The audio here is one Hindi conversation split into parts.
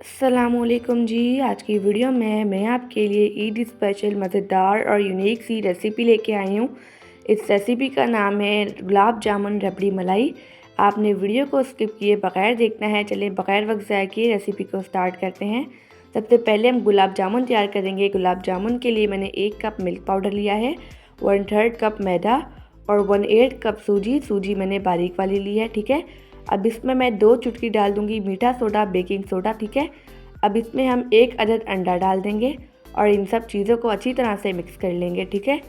अस्सलामुअलैकुम जी। आज की वीडियो में मैं आपके लिए ईद स्पेशल मज़ेदार और यूनिक सी रेसिपी लेके आई हूँ। इस रेसिपी का नाम है गुलाब जामुन रबड़ी मलाई। आपने वीडियो को स्किप किए बगैर देखना है। चलिए बगैर वक्त ज़ाया किए रेसिपी को स्टार्ट करते हैं। सबसे पहले हम गुलाब जामुन तैयार करेंगे। गुलाब जामुन के लिए मैंने 1 कप मिल्क पाउडर लिया है, 1/3 कप मैदा और 1/8 कप सूजी मैंने बारीक वाली ली है। ठीक है, अब इसमें मैं 2 चुटकी डाल दूंगी मीठा सोडा, बेकिंग सोडा। ठीक है, अब इसमें हम 1 अदद अंडा डाल देंगे और इन सब चीज़ों को अच्छी तरह से मिक्स कर लेंगे। ठीक है,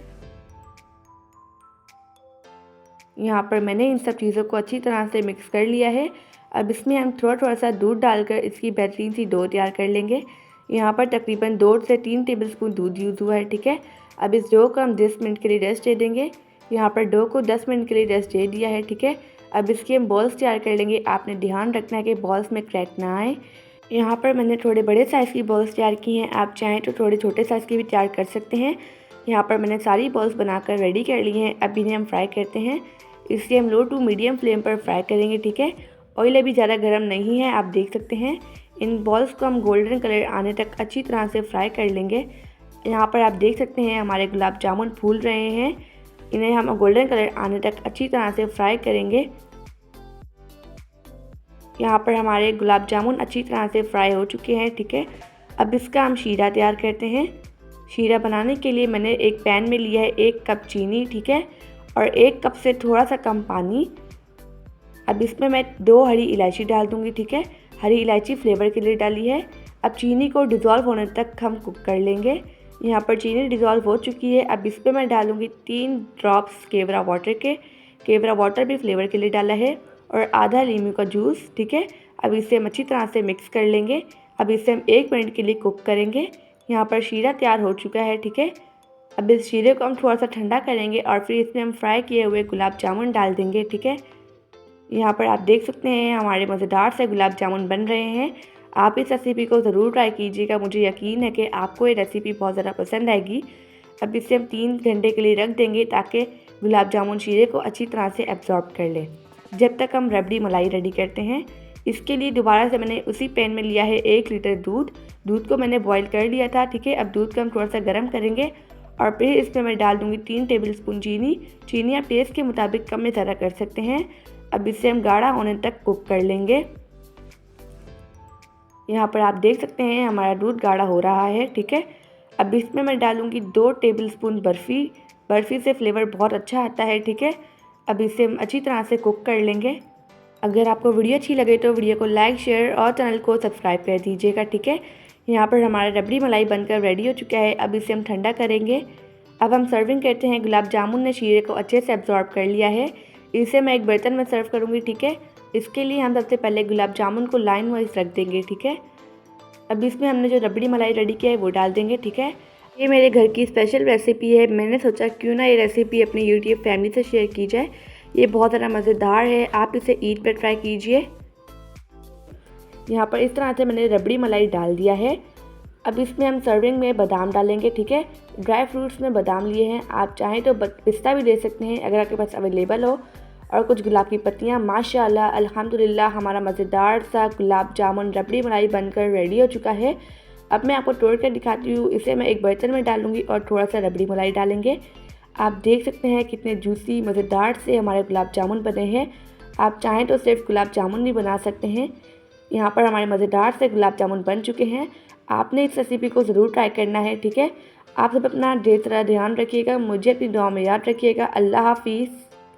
यहाँ पर मैंने इन सब चीज़ों को अच्छी तरह से मिक्स कर लिया है। अब इसमें हम थोड़ा सा दूध डालकर इसकी बेहतरीन सी डो तैयार कर लेंगे। यहाँ पर तकरीबन 2 से 3 टेबलस्पून दूध यूज़ हुआ है। ठीक है, अब इस डो को हम 10 मिनट के लिए रेस्ट दे देंगे। यहाँ पर डो को 10 मिनट के लिए रेस्ट दे दिया है। ठीक है, अब इसके हम बॉल्स तैयार कर लेंगे। आपने ध्यान रखना है कि बॉल्स में क्रैक ना आए। यहाँ पर मैंने थोड़े बड़े साइज़ की बॉल्स तैयार की हैं, आप चाहें तो थोड़े छोटे साइज़ की भी तैयार कर सकते हैं। यहाँ पर मैंने सारी बॉल्स बनाकर रेडी कर ली हैं। अब इन्हें हम फ्राई करते हैं। इसलिए हम लो टू मीडियम फ्लेम पर फ्राई करेंगे। ठीक है, ऑयल अभी ज़्यादा गर्म नहीं है, आप देख सकते हैं। इन बॉल्स को हम गोल्डन कलर आने तक अच्छी तरह से फ्राई कर लेंगे। यहाँ पर आप देख सकते हैं हमारे गुलाब जामुन फूल रहे हैं। इन्हें हम गोल्डन कलर आने तक अच्छी तरह से फ्राई करेंगे। यहाँ पर हमारे गुलाब जामुन अच्छी तरह से फ्राई हो चुके हैं। ठीक है, अब इसका हम शीरा तैयार करते हैं। शीरा बनाने के लिए मैंने एक पैन में लिया है 1 कप चीनी। ठीक है, और 1 कप से थोड़ा सा कम पानी। अब इसमें मैं 2 हरी इलायची डाल दूँगी। ठीक है, हरी इलायची फ्लेवर के लिए डाली है। अब चीनी को डिज़ोल्व होने तक हम कुक कर लेंगे। यहाँ पर चीनी डिज़ोल्व हो चुकी है। अब इसमें मैं डालूँगी 3 ड्रॉप्स केवड़ा वाटर के। केवड़ा वाटर भी फ्लेवर के लिए डाला है और आधा नींबू का जूस। ठीक है, अब इसे हम अच्छी तरह से मिक्स कर लेंगे। अब इसे हम 1 मिनट के लिए कुक करेंगे। यहाँ पर शीरा तैयार हो चुका है। ठीक है, अब इस शीरे को हम थोड़ा सा ठंडा करेंगे और फिर इसमें हम फ्राई किए हुए गुलाब जामुन डाल देंगे। ठीक है, यहाँ पर आप देख सकते हैं हमारे मज़ेदार से गुलाब जामुन बन रहे हैं। आप इस रेसिपी को ज़रूर ट्राई कीजिएगा, मुझे यकीन है कि आपको ये रेसिपी बहुत ज़्यादा पसंद आएगी। अब इसे हम 3 घंटे के लिए रख देंगे ताकि गुलाब जामुन शीरे को अच्छी तरह से एब्जॉर्ब कर ले, जब तक हम रबड़ी मलाई रेडी करते हैं। इसके लिए दोबारा से मैंने उसी पैन में लिया है 1 लीटर दूध को मैंने बॉईल कर लिया था। ठीक है, अब दूध को हम थोड़ा सा गर्म करेंगे और फिर इसमें मैं डाल दूँगी 3 टेबलस्पून चीनी आप टेस्ट के मुताबिक कम या ज़्यादा कर सकते हैं। अब इसे हम गाढ़ा होने तक कुक कर लेंगे। यहाँ पर आप देख सकते हैं हमारा दूध गाढ़ा हो रहा है। ठीक है, अब इसमें मैं डालूँगी 2 टेबलस्पून बर्फ़ी से फ्लेवर बहुत अच्छा आता है। ठीक है, अब इसे हम अच्छी तरह से कुक कर लेंगे। अगर आपको वीडियो अच्छी लगे तो वीडियो को लाइक, शेयर और चैनल को सब्सक्राइब कर दीजिएगा। ठीक है, यहाँ पर हमारा रबड़ी मलाई बनकर रेडी हो चुका है। अब इसे हम ठंडा करेंगे। अब हम सर्विंग करते हैं। गुलाब जामुन ने शीरे को अच्छे से एब्जॉर्ब कर लिया है। इसे मैं एक बर्तन में सर्व करूँगी। ठीक है, इसके लिए हम सबसे पहले गुलाब जामुन को लाइन वाइज रख देंगे। ठीक है, अब इसमें हमने जो रबड़ी मलाई रेडी किया है वो डाल देंगे। ठीक है, ये मेरे घर की स्पेशल रेसिपी है। मैंने सोचा क्यों ना ये रेसिपी अपनी यूट्यूब फैमिली से शेयर की जाए। ये बहुत ज़्यादा मज़ेदार है, आप इसे ईद पर ट्राई कीजिए। यहाँ पर इस तरह से मैंने रबड़ी मलाई डाल दिया है। अब इसमें हम सर्विंग में बादाम डालेंगे। ठीक है, ड्राई फ्रूट्स में बादाम लिए हैं, आप चाहें तो पिस्ता भी दे सकते हैं अगर आपके पास अवेलेबल हो, और कुछ गुलाब की पत्तियाँ। माशाल्लाह अल्हम्दुलिल्लाह हमारा मज़ेदार सा गुलाब जामुन रबड़ी मलाई बनकर रेडी हो चुका है। अब मैं आपको तोड़ कर दिखाती हूँ। इसे मैं एक बर्तन में डालूँगी और थोड़ा सा रबड़ी मलाई डालेंगे। आप देख सकते हैं कितने जूसी मज़ेदार से हमारे गुलाब जामुन बने हैं। आप चाहें तो सिर्फ गुलाब जामुन भी बना सकते हैं। यहाँ पर हमारे मज़ेदार से गुलाब जामुन बन चुके हैं। आपने इस रेसिपी को ज़रूर ट्राई करना है। ठीक है, आप सब अपना ढेर सारा ध्यान रखिएगा, मुझे अपनी दुआ में याद रखिएगा। अल्लाह हाफिज़।